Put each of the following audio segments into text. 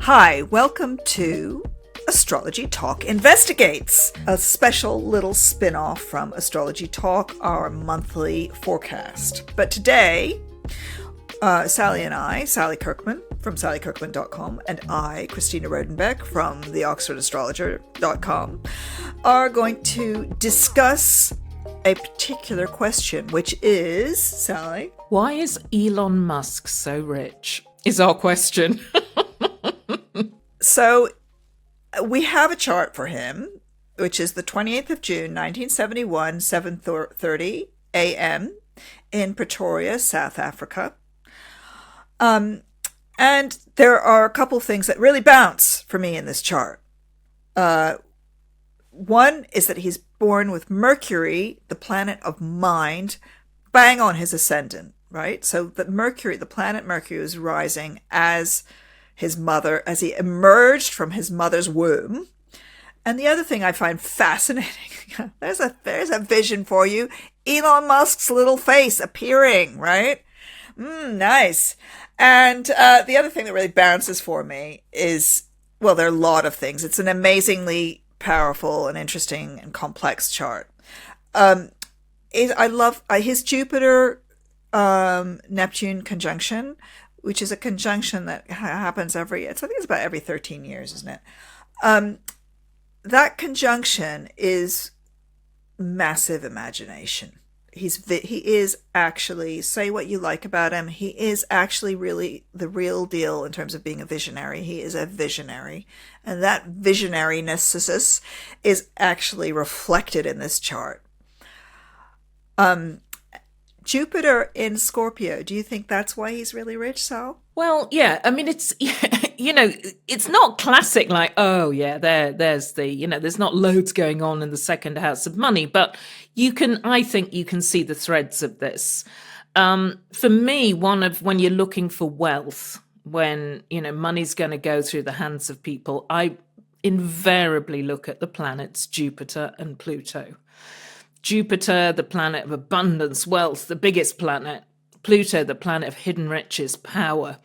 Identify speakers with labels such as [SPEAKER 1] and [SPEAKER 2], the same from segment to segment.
[SPEAKER 1] Hi, welcome to Astrology Talk Investigates, a special little spin-off from Astrology Talk, our monthly forecast. But today, Sally and I, Sally Kirkman from sallykirkman.com, and I, Christina Rodenbeck from theoxfordastrologer.com, are going to discuss a particular question, which is, Sally?
[SPEAKER 2] Why is Elon Musk so rich? Is our question.
[SPEAKER 1] So we have a chart for him, which is the 28th of June, 1971, 7:30 a.m. in Pretoria, South Africa. And there are a couple of things that really bounce for me in this chart. One is that he's born with Mercury, the planet of mind, bang on his ascendant, right? So that Mercury, the planet Mercury, is rising as his mother, as he emerged from his mother's womb. And the other thing I find fascinating, there's a vision for you, Elon Musk's little face appearing, right? Nice. And the other thing that really bounces for me is, well, there are a lot of things. It's an amazingly powerful and interesting and complex chart. I love his Jupiter Neptune conjunction, which is a conjunction that happens I think it's about every 13 years, isn't it? That conjunction is massive imagination. He is actually, say what you like about him, he is actually really the real deal in terms of being a visionary. He is a visionary. And that visionariness is actually reflected in this chart. Jupiter in Scorpio, do you think that's why he's really rich, Sal?
[SPEAKER 2] Well, yeah, I mean, it's, it's not classic like, oh, yeah, there's there's not loads going on in the second house of money, but I think you can see the threads of this. For me, when you're looking for wealth, when, money's going to go through the hands of people, I invariably look at the planets Jupiter and Pluto. Jupiter, the planet of abundance, wealth, the biggest planet. Pluto, the planet of hidden riches, power.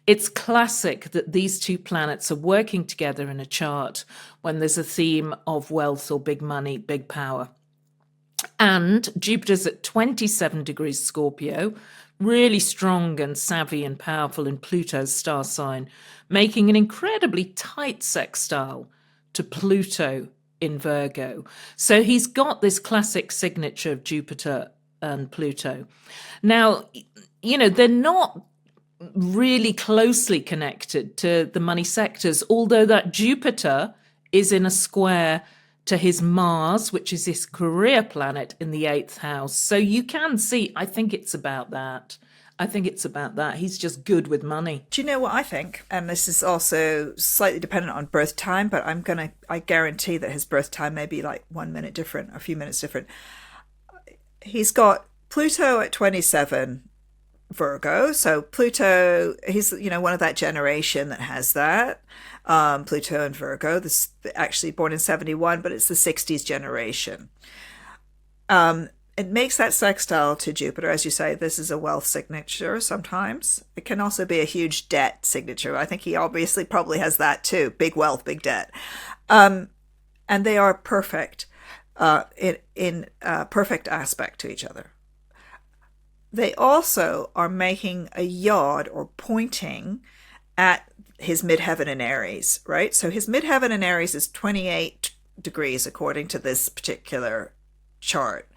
[SPEAKER 2] It's classic that these two planets are working together in a chart when there's a theme of wealth or big money, big power. And Jupiter's at 27 degrees Scorpio, really strong and savvy and powerful in Pluto's star sign, making an incredibly tight sextile to Pluto in Virgo. So he's got this classic signature of Jupiter and Pluto. Now, they're not really closely connected to the money sectors, although that Jupiter is in a square to his Mars, which is his career planet in the 8th house. So you can see, I think it's about that. He's just good with money.
[SPEAKER 1] Do you know what I think? And this is also slightly dependent on birth time, but I guarantee that his birth time may be like 1 minute different, a few minutes different. He's got Pluto at 27 Virgo. So Pluto, he's, one of that generation that has that. Pluto and Virgo, this actually born in 71, but it's the 60s generation. It makes that sextile to Jupiter. As you say, this is a wealth signature sometimes. It can also be a huge debt signature. I think he obviously probably has that too. Big wealth, big debt. And they are perfect in perfect aspect to each other. They also are making a yod or pointing at his midheaven in Aries, right? So his midheaven in Aries is 28 degrees according to this particular chart,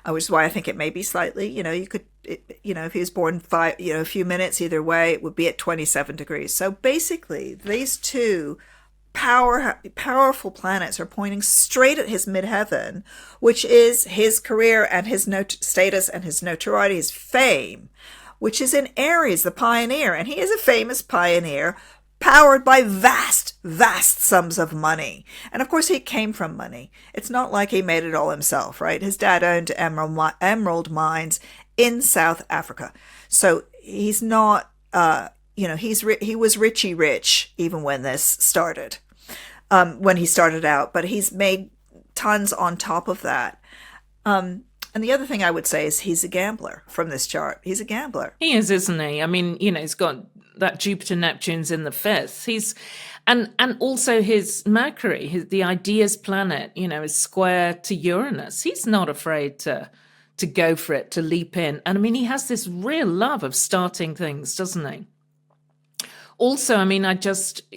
[SPEAKER 1] which is why I think it may be slightly, you could, if he was born a few minutes either way, it would be at 27 degrees. So basically, these two powerful planets are pointing straight at his midheaven, which is his career and his status and his notoriety, his fame, which is in Aries, the pioneer. And he is a famous pioneer, powered by vast sums of money. And of course, he came from money. It's not like he made it all himself, right? His dad owned emerald mines in South Africa. So he's not, he was richy rich even when this started, when he started out, but he's made tons on top of that. And the other thing I would say is he's a gambler from this chart. He's a gambler.
[SPEAKER 2] He is, isn't he? I mean, he's got that Jupiter Neptune's in the fifth. And also his Mercury, the ideas planet, is square to Uranus. He's not afraid to go for it, to leap in. And I mean, he has this real love of starting things, doesn't he? Also, I mean,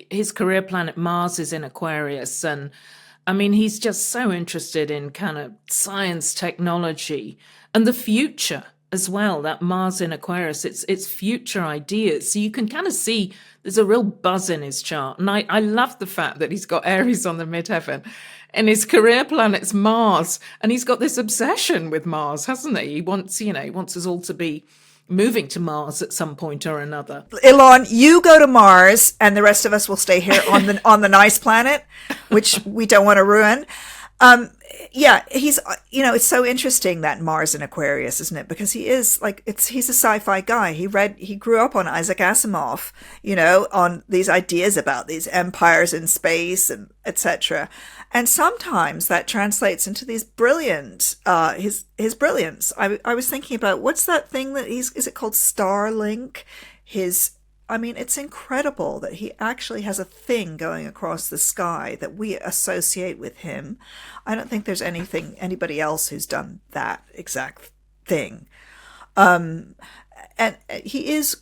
[SPEAKER 2] his career planet Mars is in Aquarius, and I mean, he's just so interested in kind of science, technology, and the future as well. That Mars in Aquarius, it's future ideas. So you can kind of see there's a real buzz in his chart. And I love the fact that he's got Aries on the midheaven, and his career planet's Mars, and he's got this obsession with Mars, hasn't he? He wants us all to be moving to Mars at some point or another.
[SPEAKER 1] Elon, you go to Mars, and the rest of us will stay here on the nice planet, which we don't want to ruin. Yeah, he's, it's so interesting that Mars in Aquarius, isn't it? Because he's a sci-fi guy. He grew up on Isaac Asimov, on these ideas about these empires in space and etc. And sometimes that translates into these brilliant, his brilliance. I was thinking about, what's that thing that is it called Starlink? It's incredible that he actually has a thing going across the sky that we associate with him. I don't think there's anybody else who's done that exact thing. And he is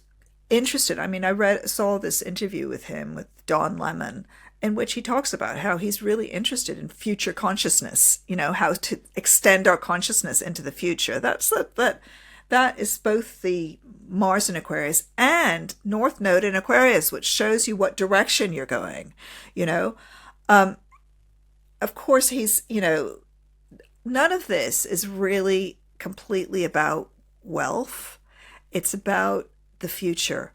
[SPEAKER 1] interested. I mean, saw this interview with him with Don Lemon, in which he talks about how he's really interested in future consciousness, how to extend our consciousness into the future. That is both the Mars in Aquarius and North Node in Aquarius, which shows you what direction you're going, Of course, he's, none of this is really completely about wealth. It's about the future,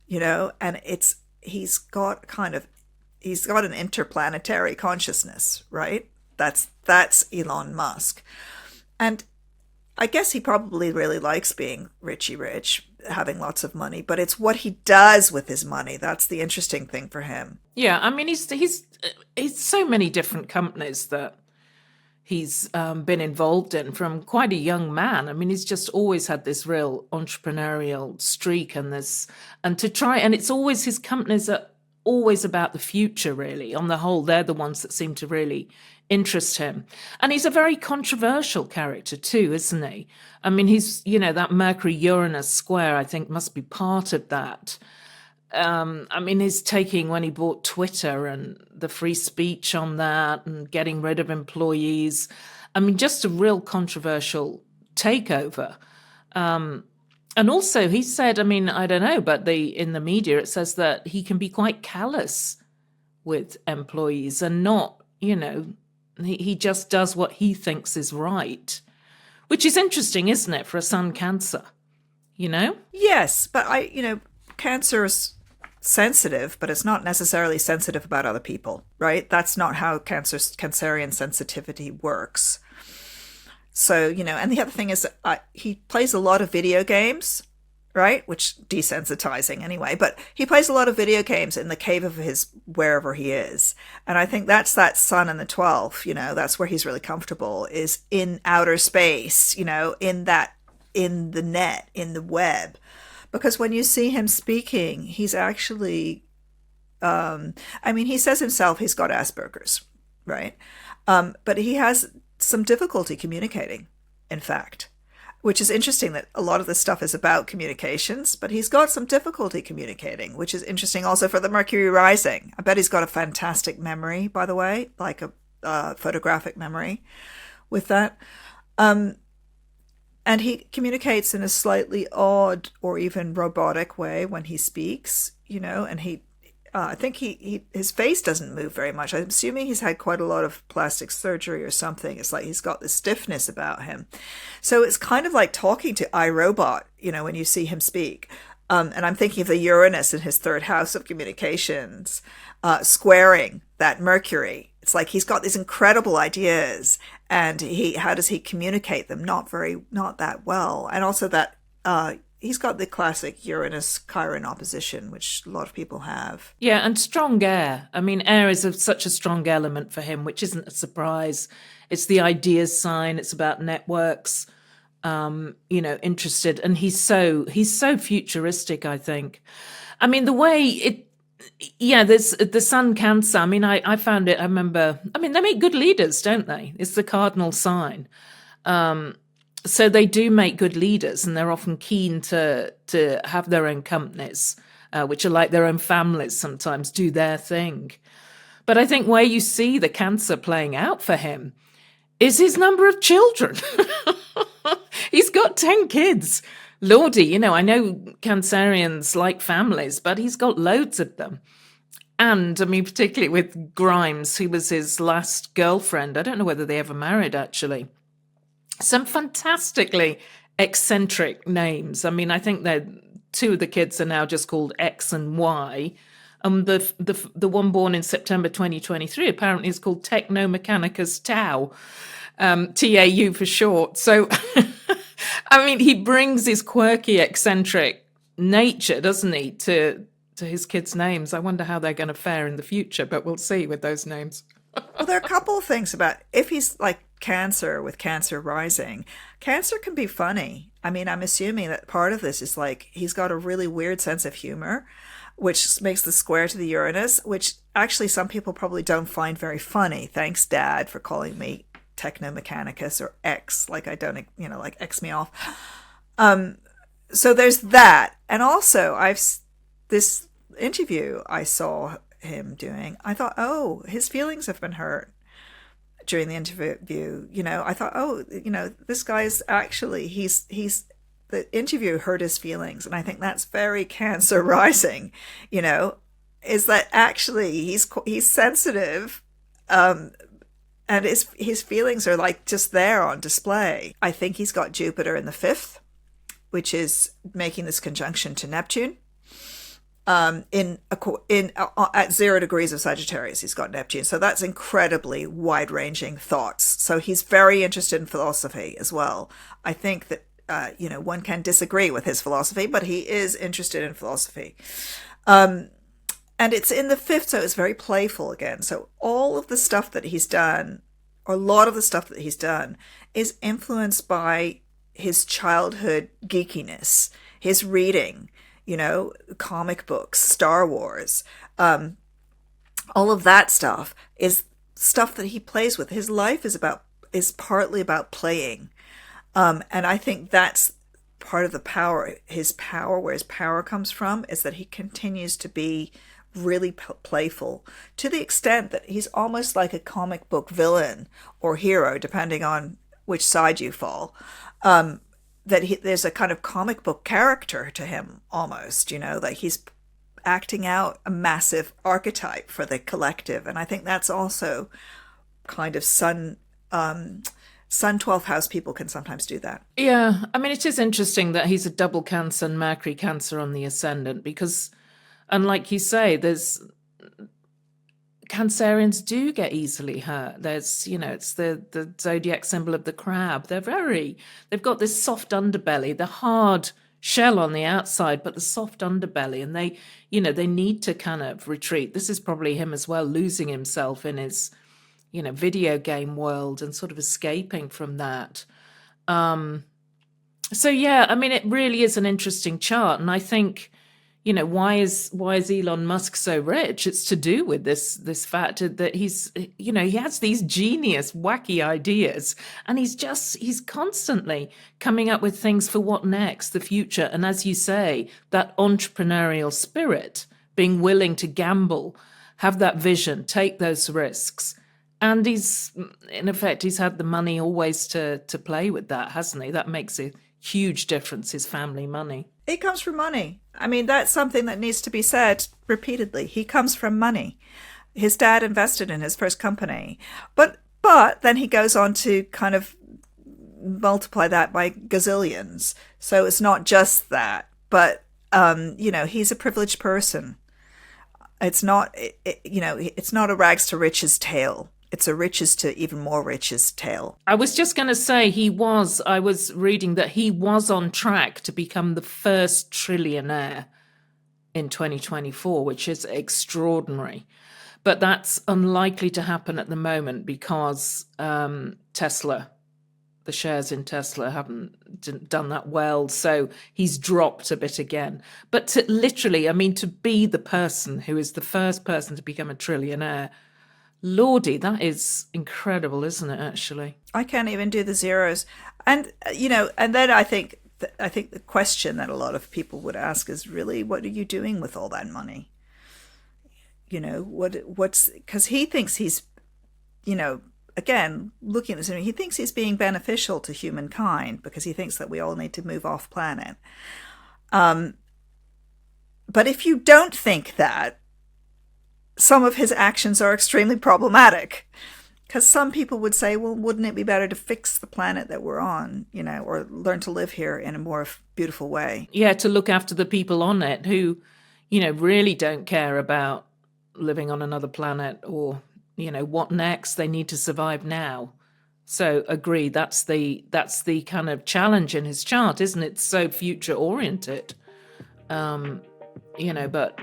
[SPEAKER 1] and he's got an interplanetary consciousness, right? That's Elon Musk. And I guess he probably really likes being richy rich, having lots of money, but it's what he does with his money. That's the interesting thing for him.
[SPEAKER 2] Yeah, I mean, he's so many different companies that he's been involved in from quite a young man. I mean, he's just always had this real entrepreneurial streak, and it's always, his companies are always about the future, really. On the whole, they're the ones that seem to really interest him. And he's a very controversial character too, isn't he? I mean, he's, that Mercury-Uranus square, I think, must be part of that. I mean, his taking when he bought Twitter and the free speech on that and getting rid of employees. I mean, just a real controversial takeover. And also he said, I mean, I don't know, but in the media, it says that he can be quite callous with employees and not, he just does what he thinks is right, which is interesting, isn't it, for a Sun Cancer,
[SPEAKER 1] Yes, but Cancer is sensitive, but it's not necessarily sensitive about other people, right? That's not how Cancerian sensitivity works. So, and the other thing is that he plays a lot of video games, right? Which desensitizing anyway, but he plays a lot of video games in the cave of his, wherever he is. And I think that's that Sun in the 12th, that's where he's really comfortable, is in outer space, in the net, in the web. Because when you see him speaking, he's actually, he says himself he's got Asperger's, right? But he has some difficulty communicating, in fact, which is interesting that a lot of this stuff is about communications, but he's got some difficulty communicating, which is interesting also for the Mercury rising. I bet he's got a fantastic memory, by the way, like a photographic memory with that. And he communicates in a slightly odd or even robotic way when he speaks, and I think his face doesn't move very much. I'm assuming he's had quite a lot of plastic surgery or something. It's like he's got this stiffness about him. So it's kind of like talking to iRobot, when you see him speak. And I'm thinking of the Uranus in his third house of communications, squaring that Mercury. It's like he's got these incredible ideas, and how does he communicate them? Not that well. And also that he's got the classic Uranus Chiron opposition, which a lot of people have.
[SPEAKER 2] Yeah, and strong air. I mean, air is such a strong element for him, which isn't a surprise. It's the ideas sign. It's about networks. Interested, and he's so futuristic. I think. I mean, the way it. Yeah, there's the Sun Cancer. I mean, I found it. I remember. I mean, they make good leaders, don't they? It's the cardinal sign. So they do make good leaders, and they're often keen to have their own companies, which are like their own families. Sometimes do their thing. But I think where you see the Cancer playing out for him is his number of children. He's got 10 kids. Lordy, I know Cancerians like families, but he's got loads of them. And, I mean, particularly with Grimes, who was his last girlfriend. I don't know whether they ever married, actually. Some fantastically eccentric names. I mean, I think that 2 of the kids are now just called X and Y. The one born in September 2023 apparently is called Technomechanicus Tau, TAU for short. So, I mean, he brings his quirky, eccentric nature, doesn't he, to his kids' names. I wonder how they're going to fare in the future, but we'll see with those names.
[SPEAKER 1] Well, there are a couple of things about if he's like Cancer with Cancer rising. Cancer can be funny. I mean, I'm assuming that part of this is like he's got a really weird sense of humor, which makes the square to the Uranus, which actually some people probably don't find very funny. Thanks, Dad, for calling me Technomechanicus or X, like I don't, like X me off. So there's that. And also, this interview I saw him doing, I thought, oh, his feelings have been hurt during the interview. I thought, oh, this guy's actually, the interview hurt his feelings. And I think that's very Cancer rising, is that actually he's sensitive, and his feelings are like just there on display. I think he's got Jupiter in the 5th, which is making this conjunction to Neptune. At 0 degrees of Sagittarius, he's got Neptune. So that's incredibly wide-ranging thoughts. So he's very interested in philosophy as well. I think that, one can disagree with his philosophy, but he is interested in philosophy. And it's in the 5th, so it's very playful again. So all of the stuff that he's done, or a lot of the stuff that he's done, is influenced by his childhood geekiness, his reading, comic books, Star Wars. All of that stuff is stuff that he plays with. His life is partly about playing. And I think that's part of the power. Where his power comes from is that he continues to be really playful, to the extent that he's almost like a comic book villain or hero, depending on which side you fall. There's a kind of comic book character to him almost, like he's acting out a massive archetype for the collective. And I think that's also kind of Sun 12th house people can sometimes do that.
[SPEAKER 2] Yeah, I mean, it is interesting that he's a double Cancer and Mercury Cancer on the ascendant, because, and like you say, Cancerians do get easily hurt. There's, it's the zodiac symbol of the crab. They've got this soft underbelly, the hard shell on the outside, but the soft underbelly, and they need to kind of retreat. This is probably him as well, losing himself in his, video game world and sort of escaping from that. So yeah, I mean, it really is an interesting chart, and I think, why is Elon Musk so rich? It's to do with this fact that he's, he has these genius, wacky ideas, and he's constantly coming up with things for what next, the future. And as you say, that entrepreneurial spirit, being willing to gamble, have that vision, take those risks. And he's had the money always to play with that, hasn't he? That makes a huge difference, his family money.
[SPEAKER 1] It comes from money. I mean, that's something that needs to be said repeatedly. He comes from money. His dad invested in his first company. But then he goes on to kind of multiply that by gazillions. So it's not just that. But, he's a privileged person. It's not, it's not a rags to riches tale. it's a riches to even more riches tale.
[SPEAKER 2] I was just going to say I was reading that he was on track to become the first trillionaire in 2024, which is extraordinary. But that's unlikely to happen at the moment because Tesla, the shares in Tesla haven't done that well. So he's dropped a bit again. But to be the person who is the first person to become a trillionaire, Lordy, that is incredible, isn't it, actually?
[SPEAKER 1] I can't even do the zeros. And, and then I think the question that a lot of people would ask is really, what are you doing with all that money? What's, because he thinks he's, again, looking at this, he thinks he's being beneficial to humankind because he thinks that we all need to move off planet. But if you don't think that, some of his actions are extremely problematic. Because some people would say, well, wouldn't it be better to fix the planet that we're on, or learn to live here in a more beautiful way?
[SPEAKER 2] Yeah, to look after the people on it who, really don't care about living on another planet or, what next. They need to survive now. So agree, that's the kind of challenge in his chart, isn't it? So future oriented. But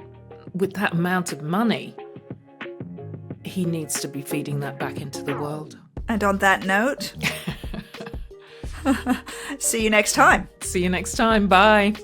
[SPEAKER 2] with that amount of money, he needs to be feeding that back into the world.
[SPEAKER 1] And on that note, see you next time.
[SPEAKER 2] See you next time. Bye.